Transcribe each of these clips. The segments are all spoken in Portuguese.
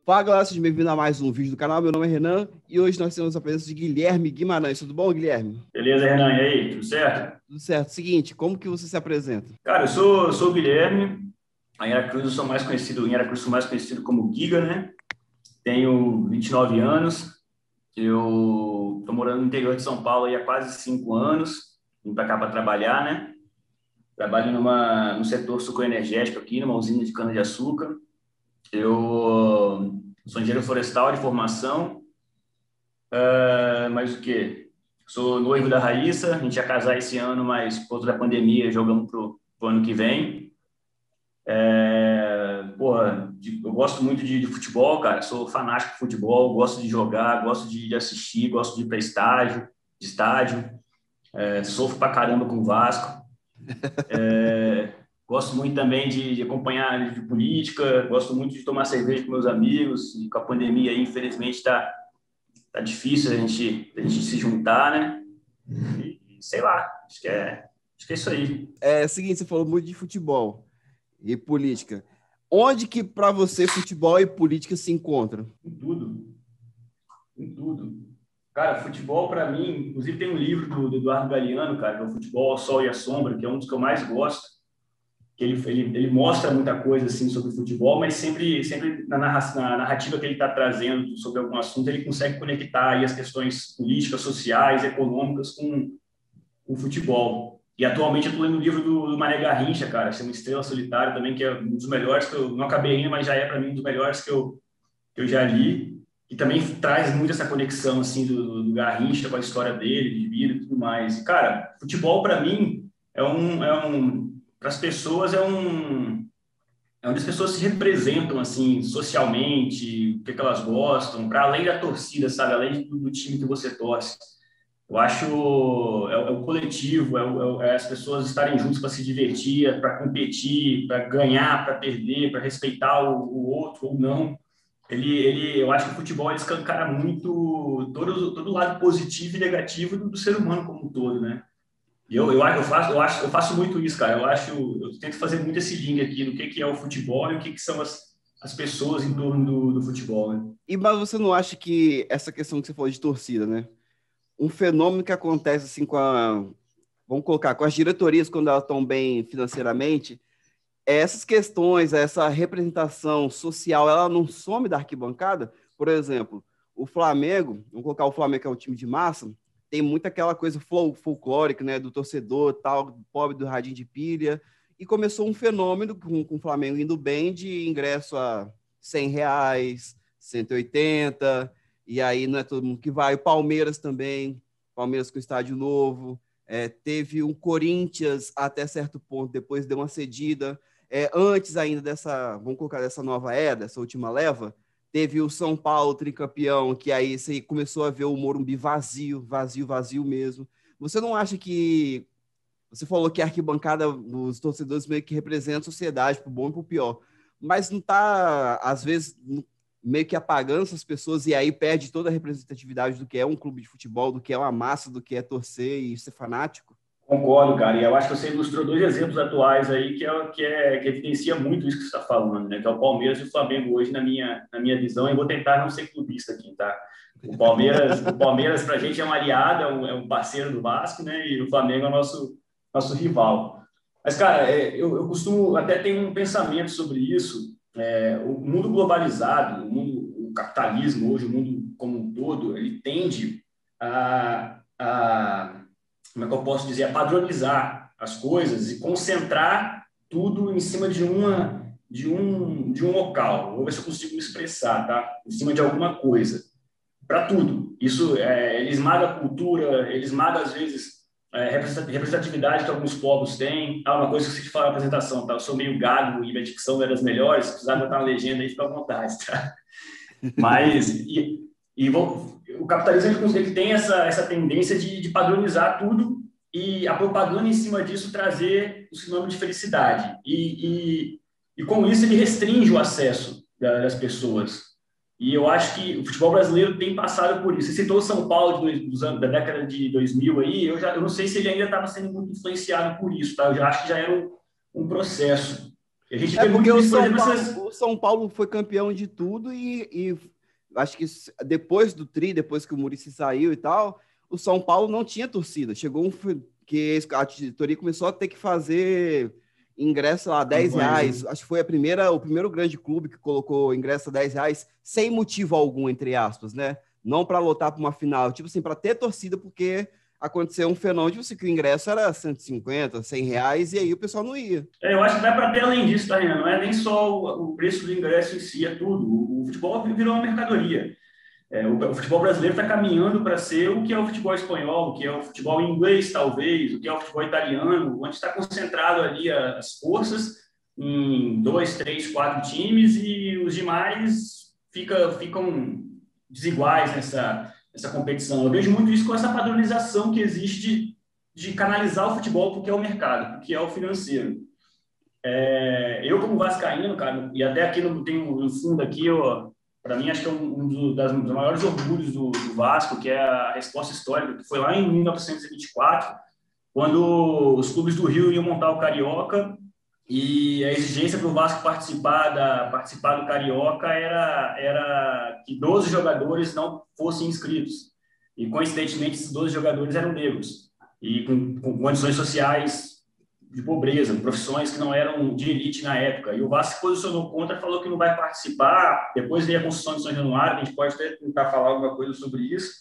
Fala, galera, sejam bem-vindos a mais um vídeo do canal. Meu nome é Renan e hoje nós temos a presença de Guilherme Guimarães. Tudo bom, Guilherme? Beleza, Renan? E aí, tudo certo? Tudo certo. Seguinte, como que você se apresenta? Cara, eu sou o Guilherme. Em Aracruz eu sou mais conhecido, em Aracruz sou mais conhecido como Giga, né? Tenho 29 anos. Eu tô morando no interior de São Paulo aí há quase 5 anos. Vim para cá para trabalhar, né? Trabalho no setor sucroenergético aqui, numa usina de cana-de-açúcar. Eu sou engenheiro florestal de formação. Mas o quê? Sou noivo da Raíssa, a gente ia casar esse ano, mas por conta da pandemia jogamos pro ano que vem. Eu gosto muito de futebol, cara, sou fanático de futebol, gosto de jogar, gosto de assistir, gosto de ir para estádio, sofro pra caramba com o Vasco. Gosto muito também de acompanhar de política, gosto muito de tomar cerveja com meus amigos, e com a pandemia aí, infelizmente, tá difícil a gente se juntar, né? E sei lá, acho que é isso aí. É o seguinte, você falou muito de futebol e política. Onde que para você futebol e política se encontram? Em tudo, em tudo. Cara, futebol para mim, inclusive tem um livro do Eduardo Galeano, cara, que é o Futebol ao Sol e à Sombra, que é um dos que eu mais gosto, que ele mostra muita coisa assim sobre futebol, mas sempre na narrativa que ele está trazendo sobre algum assunto, ele consegue conectar aí as questões políticas, sociais, econômicas com o futebol. E atualmente eu estou lendo o livro do Mané Garrincha, cara, chama Estrela Solitária também, que é um dos melhores que eu não acabei ainda, mas já é para mim um dos melhores que eu já li, e também traz muito essa conexão assim do Garrincha com a história dele, de vida e tudo mais. E, cara, futebol para mim para as pessoas é onde as pessoas se representam assim socialmente, o que elas gostam, para além da torcida, sabe, além do time que você torce. Eu acho é o coletivo, é as pessoas estarem juntas para se divertir, para competir, para ganhar, para perder, para respeitar o outro ou não. Eu acho que o futebol ele escancara muito todo o lado positivo e negativo do ser humano como um todo, né? E eu faço muito isso, cara. Eu tento fazer muito esse link aqui do que é o futebol e o que são as pessoas em torno do futebol, né? Mas você não acha que essa questão que você falou de torcida, né? Um fenômeno que acontece assim vamos colocar, com as diretorias quando elas estão bem financeiramente, essas questões, essa representação social, ela não some da arquibancada? Por exemplo, o Flamengo, vamos colocar o Flamengo que é um time de massa, tem muito aquela coisa folclórica, né, do torcedor, tal, pobre do radinho de pilha, e começou um fenômeno com o Flamengo indo bem de ingresso a R$ 100, 180, e aí não é todo mundo que vai. O Palmeiras também, Palmeiras com estádio novo, teve um Corinthians até certo ponto, depois deu uma cedida. Antes ainda vamos colocar dessa nova era, dessa última leva, teve o São Paulo tricampeão, que aí você começou a ver o Morumbi vazio, vazio, vazio mesmo. Você não acha que... Você falou que a arquibancada dos torcedores meio que representa a sociedade, pro bom e pro pior, mas não está, às vezes, meio que apagando essas pessoas e aí perde toda a representatividade do que é um clube de futebol, do que é uma massa, do que é torcer e ser fanático? Concordo, cara. E eu acho que você ilustrou dois exemplos atuais aí que evidencia muito isso que você está falando, né? Que é o Palmeiras e o Flamengo hoje na minha visão. E vou tentar não ser clubista aqui, tá? O Palmeiras para a gente é um aliado, é um parceiro do Vasco, né? E o Flamengo é o nosso rival. Mas, cara, eu costumo até ter um pensamento sobre isso. O mundo globalizado, o capitalismo hoje, o mundo como um todo, ele tende a como é que eu posso dizer, a padronizar as coisas e concentrar tudo em cima de um local. Vou ver se eu consigo me expressar, tá? Em cima de alguma coisa. Para tudo. Isso, ele esmaga a cultura, ele esmaga, às vezes, representatividade que alguns povos têm. Uma coisa que eu sei te falar na apresentação, tá? Eu sou meio gago e minha dicção não é das melhores, se precisar botar uma legenda aí, fica à vontade, tá? Mas, o capitalismo ele tem essa tendência de padronizar tudo e a propaganda em cima disso trazer o sinônimo de felicidade. E com isso ele restringe o acesso das pessoas. E eu acho que o futebol brasileiro tem passado por isso. Você citou o São Paulo da década de 2000 aí, eu não sei se ele ainda estava sendo muito influenciado por isso, tá? Eu já acho que já era um processo. E a gente vê porque muito isso, por exemplo, o São Paulo foi campeão de tudo e acho que depois do depois que o Muricy saiu e tal, o São Paulo não tinha torcida. Chegou que a diretoria começou a ter que fazer ingresso lá, R$ 10. Acho que foi o primeiro grande clube que colocou ingresso a R$ 10 sem motivo algum, entre aspas, né? Não para lotar para uma final, tipo assim, para ter torcida, porque aconteceu um fenômeno, tipo assim, que o ingresso era R$ 150, R$ 100, e aí o pessoal não ia. eu acho que vai para ter além disso, tá, Renan? Não é nem só o preço do ingresso em si, é tudo. O futebol virou uma mercadoria. O futebol brasileiro está caminhando para ser o que é o futebol espanhol, o que é o futebol inglês, talvez, o que é o futebol italiano, onde está concentrado ali as forças em 2, 3, 4 times e os demais ficam desiguais nessa competição. Eu vejo muito isso com essa padronização que existe de canalizar o futebol para o que é o mercado, para o que é o financeiro. Eu, como vascaíno, cara, e até aqui tem um fundo aqui, para mim, acho que é dos maiores orgulhos do Vasco, que é a resposta histórica, que foi lá em 1924, quando os clubes do Rio iam montar o Carioca, e a exigência para o Vasco participar do Carioca era que 12 jogadores não fossem inscritos. E, coincidentemente, esses 12 jogadores eram negros, e com condições sociais de pobreza, profissões que não eram de elite na época. E o Vasco se posicionou contra, falou que não vai participar. Depois veio a construção de São Januário, a gente pode até tentar falar alguma coisa sobre isso.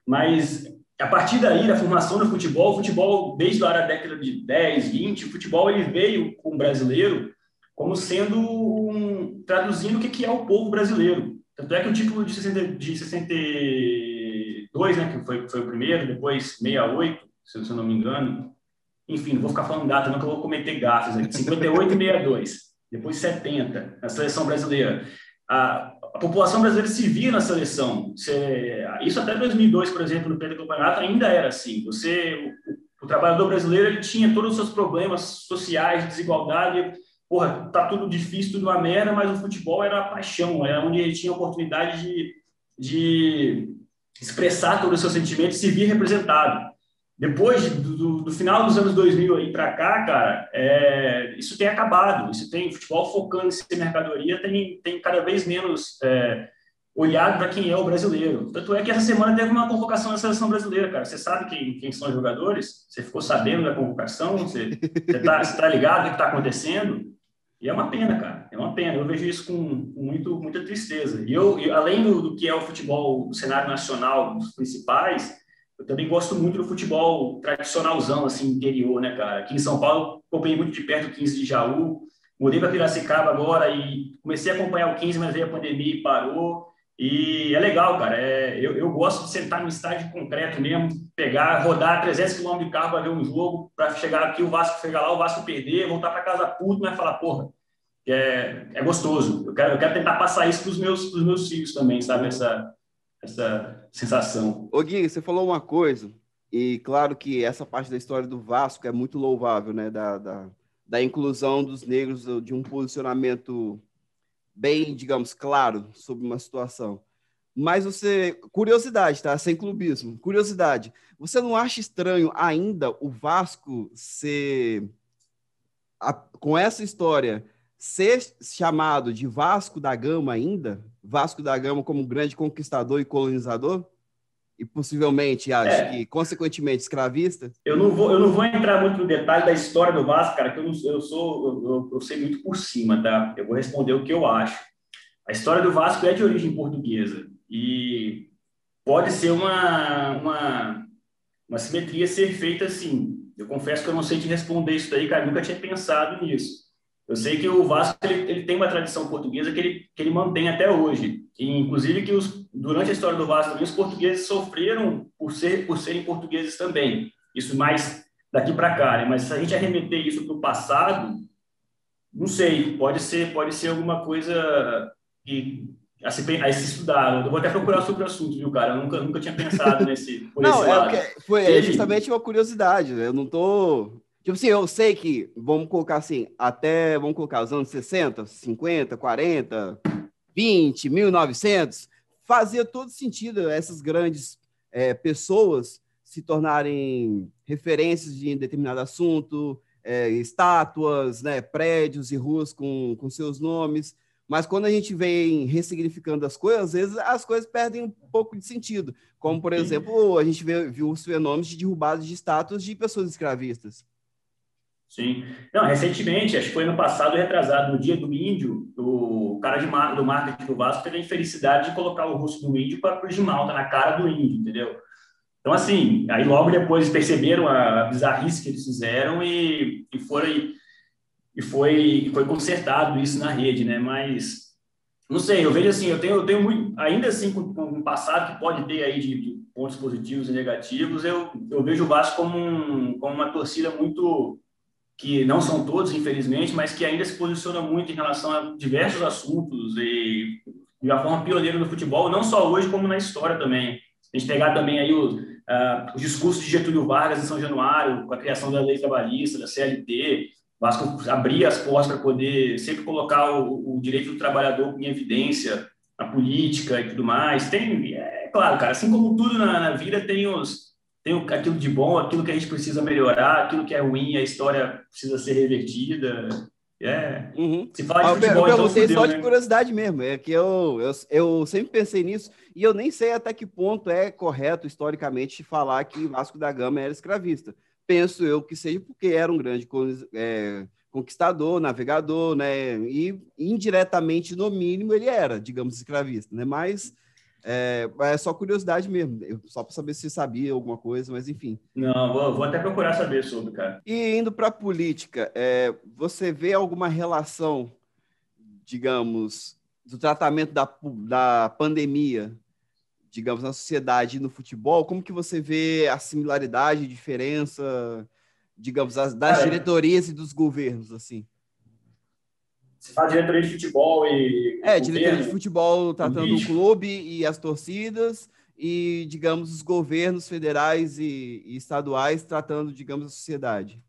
Mas, a partir daí, da formação do futebol, o futebol, desde lá da década de 10, 20, o futebol ele veio com o brasileiro como sendo traduzindo o que é o povo brasileiro. Tanto é que o título de 62, né, que foi o primeiro, depois 68, se eu não me engano, enfim, não vou ficar falando data, não, que eu vou cometer gafes aqui. 58 e 62, depois 70, na seleção brasileira. A população brasileira se via na seleção. Isso até 2002, por exemplo, no Pentacampeonato, ainda era assim. O trabalhador brasileiro ele tinha todos os seus problemas sociais, desigualdade. Porra, tá tudo difícil, tudo uma merda, mas o futebol era a paixão, era onde ele tinha a oportunidade de expressar todos os seus sentimentos e se vir representado. Depois do final dos anos 2000 aí para cá, cara, isso tem acabado. Isso tem futebol focando em ser mercadoria, tem cada vez menos olhado para quem é o brasileiro. Tanto é que essa semana teve uma convocação da seleção brasileira, cara. Você sabe quem são os jogadores? Você ficou sabendo da convocação? Você tá ligado o que está acontecendo? E é uma pena, cara. É uma pena. Eu vejo isso com muita tristeza. E além do que é o futebol, do cenário nacional, dos principais, eu também gosto muito do futebol tradicionalzão, assim, interior, né, cara? Aqui em São Paulo, acompanhei muito de perto o 15 de Jaú, mudei para Piracicaba agora e comecei a acompanhar o 15, mas veio a pandemia e parou. E é legal, cara. Eu gosto de sentar no estádio concreto mesmo, rodar 300 km de carro para ver um jogo, para chegar aqui, o Vasco chegar lá, o Vasco perder, voltar para casa puto, mas falar, porra, é gostoso. Eu quero tentar passar isso para os meus filhos também, sabe? Essa sensação. Ô Gui, você falou uma coisa, e claro que essa parte da história do Vasco é muito louvável, né? Da inclusão dos negros, de um posicionamento bem, digamos, claro sobre uma situação. Mas curiosidade, tá? Sem clubismo, curiosidade. Você não acha estranho ainda o Vasco com essa história, ser chamado de Vasco da Gama ainda? Vasco da Gama como grande conquistador e colonizador? E possivelmente, acho que, consequentemente, escravista? Eu não vou entrar muito no detalhe da história do Vasco, cara, que eu sei muito por cima, tá? Eu vou responder o que eu acho. A história do Vasco é de origem portuguesa e pode ser uma simetria ser feita assim. Eu confesso que eu não sei te responder isso daí, cara, eu nunca tinha pensado nisso. Eu sei que o Vasco ele tem uma tradição portuguesa que ele mantém até hoje. E, inclusive, que durante a história do Vasco também, os portugueses sofreram por serem portugueses também. Isso mais daqui para cá, né? Mas se a gente arremeter isso para o passado, não sei, pode ser alguma coisa a se estudar. Eu vou até procurar sobre o assunto, viu, cara? Eu nunca tinha pensado por esse lado. É justamente uma curiosidade, né? Eu não tô... Tipo assim, eu sei que, vamos colocar assim, vamos colocar os anos 60, 50, 40, 20, 1900, fazia todo sentido essas grandes pessoas se tornarem referências de determinado assunto, estátuas, né, prédios e ruas com seus nomes, mas quando a gente vem ressignificando as coisas, às vezes as coisas perdem um pouco de sentido, como, por exemplo, a gente viu os fenômenos de derrubadas de estátuas de pessoas escravistas. Sim. Não, recentemente, acho que foi ano passado, retrasado, no Dia do Índio, o cara do marketing do Vasco teve a infelicidade de colocar o rosto do índio para Cruz de Malta, na cara do índio, entendeu? Então, assim, aí logo depois perceberam a bizarrice que eles fizeram e foi consertado isso na rede, né? Mas, não sei, eu vejo assim, eu tenho muito, ainda assim, com um passado que pode ter aí de pontos positivos e negativos, eu vejo o Vasco como uma torcida muito, que não são todos, infelizmente, mas que ainda se posiciona muito em relação a diversos assuntos e de uma forma pioneira no futebol, não só hoje, como na história também. A gente pegar também aí os discursos de Getúlio Vargas em São Januário, com a criação da lei trabalhista, da CLT, o Vasco abria as portas para poder sempre colocar o direito do trabalhador em evidência, a política e tudo mais. É claro, cara, assim como tudo na vida, tem aquilo de bom, aquilo que a gente precisa melhorar, aquilo que é ruim, a história precisa ser revertida. Uhum. Se falar de Eu futebol, então perguntei fudeu, só de né? curiosidade mesmo, é que eu sempre pensei nisso, e eu nem sei até que ponto é correto, historicamente, falar que Vasco da Gama era escravista. Penso eu que seja porque era um grande conquistador, navegador, né? E indiretamente, no mínimo, ele era, digamos, escravista, né? Mas é só curiosidade mesmo, só para saber se sabia alguma coisa, mas enfim. Não, vou até procurar saber sobre, cara. E indo para a política, você vê alguma relação, digamos, do tratamento da pandemia, digamos, na sociedade e no futebol? Como que você vê a similaridade, diferença, digamos, das Cara, diretorias e dos governos, assim? se fala diretoria de futebol e Diretoria de governo futebol tratando o político, clube e as torcidas, e, digamos, os governos federais e estaduais tratando, digamos, a sociedade.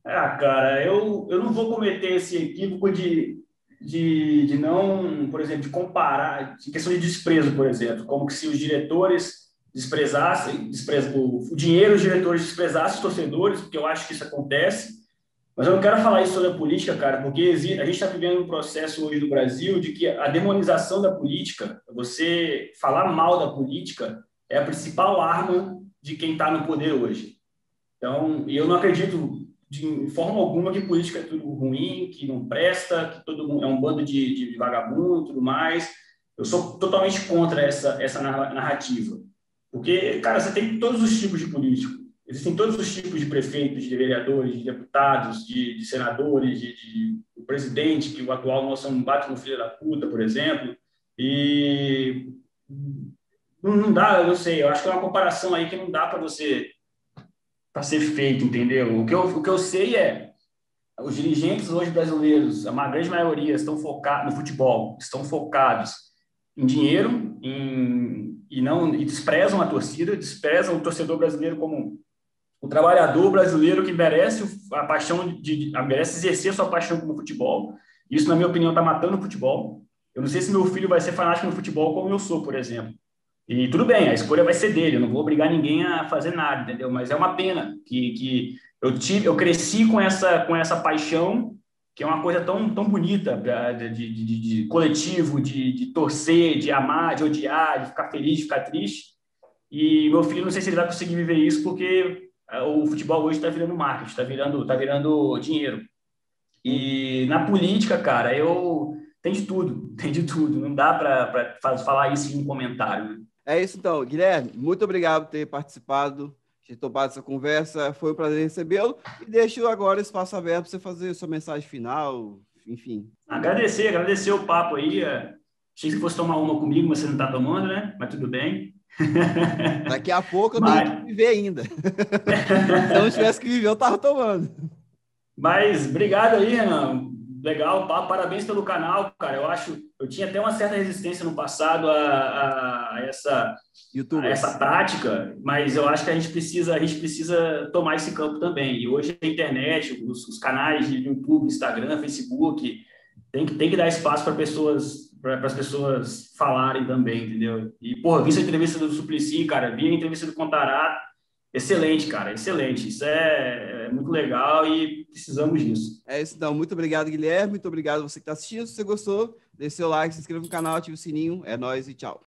cara, eu não vou cometer esse equívoco de não, por exemplo, de comparar, de questão de desprezo, por exemplo, como que se os diretores desprezassem, o dinheiro os diretores desprezassem os torcedores, porque eu acho que isso acontece. Mas eu não quero falar isso sobre a política, cara, porque a gente está vivendo um processo hoje no Brasil de que a demonização da política, você falar mal da política, é a principal arma de quem está no poder hoje. Então, e eu não acredito de forma alguma que política é tudo ruim, que não presta, que todo mundo é um bando de vagabundo e tudo mais. Eu sou totalmente contra essa narrativa. Porque, cara, você tem todos os tipos de político. Existem todos os tipos de prefeitos, de vereadores, de deputados, de senadores, de presidente, que o atual nosso é um bate no filho da puta, por exemplo. E não dá, eu não sei, eu acho que é uma comparação aí que não dá para ser feito, entendeu? O que eu sei é os dirigentes hoje brasileiros, a grande maioria estão focados no futebol, estão focados em dinheiro e desprezam a torcida, desprezam o torcedor brasileiro como o trabalhador brasileiro que merece a paixão merece exercer a sua paixão como futebol. Isso, na minha opinião, está matando o futebol. Eu não sei se meu filho vai ser fanático no futebol como eu sou, por exemplo. E tudo bem, a escolha vai ser dele, eu não vou obrigar ninguém a fazer nada, entendeu? Mas é uma pena que eu cresci com essa paixão, que é uma coisa tão bonita de coletivo, de torcer, de amar, de odiar, de ficar feliz, de ficar triste. E meu filho, não sei se ele vai conseguir viver isso, porque o futebol hoje está virando marketing, está virando dinheiro. E na política, cara, tem de tudo, tem de tudo. Não dá para falar isso em um comentário, né? É isso então, Guilherme, muito obrigado por ter participado, ter topado essa conversa, foi um prazer recebê-lo, e deixo agora espaço aberto para você fazer sua mensagem final, enfim. Agradecer o papo aí. Achei que você fosse tomar uma comigo, mas você não está tomando, né? Mas tudo bem. Daqui a pouco eu tenho que Mas, viver ainda. Se eu não tivesse que viver, eu estava tomando. mas obrigado aí, Renan. Legal, parabéns pelo canal, cara. Eu tinha até uma certa resistência no passado a essa prática, mas eu acho que a gente precisa tomar esse campo também. E hoje a internet, os canais de YouTube, Instagram, Facebook, tem que dar espaço para as pessoas falarem também, entendeu? E, porra, vi essa entrevista do Suplicy, cara, vi a entrevista do Contarato, Excelente, cara, excelente. Isso é muito legal e precisamos disso. É isso, então. Muito obrigado, Guilherme. Muito obrigado a você que está assistindo. Se você gostou, deixe seu like, se inscreva no canal, ative o sininho. É nóis e tchau.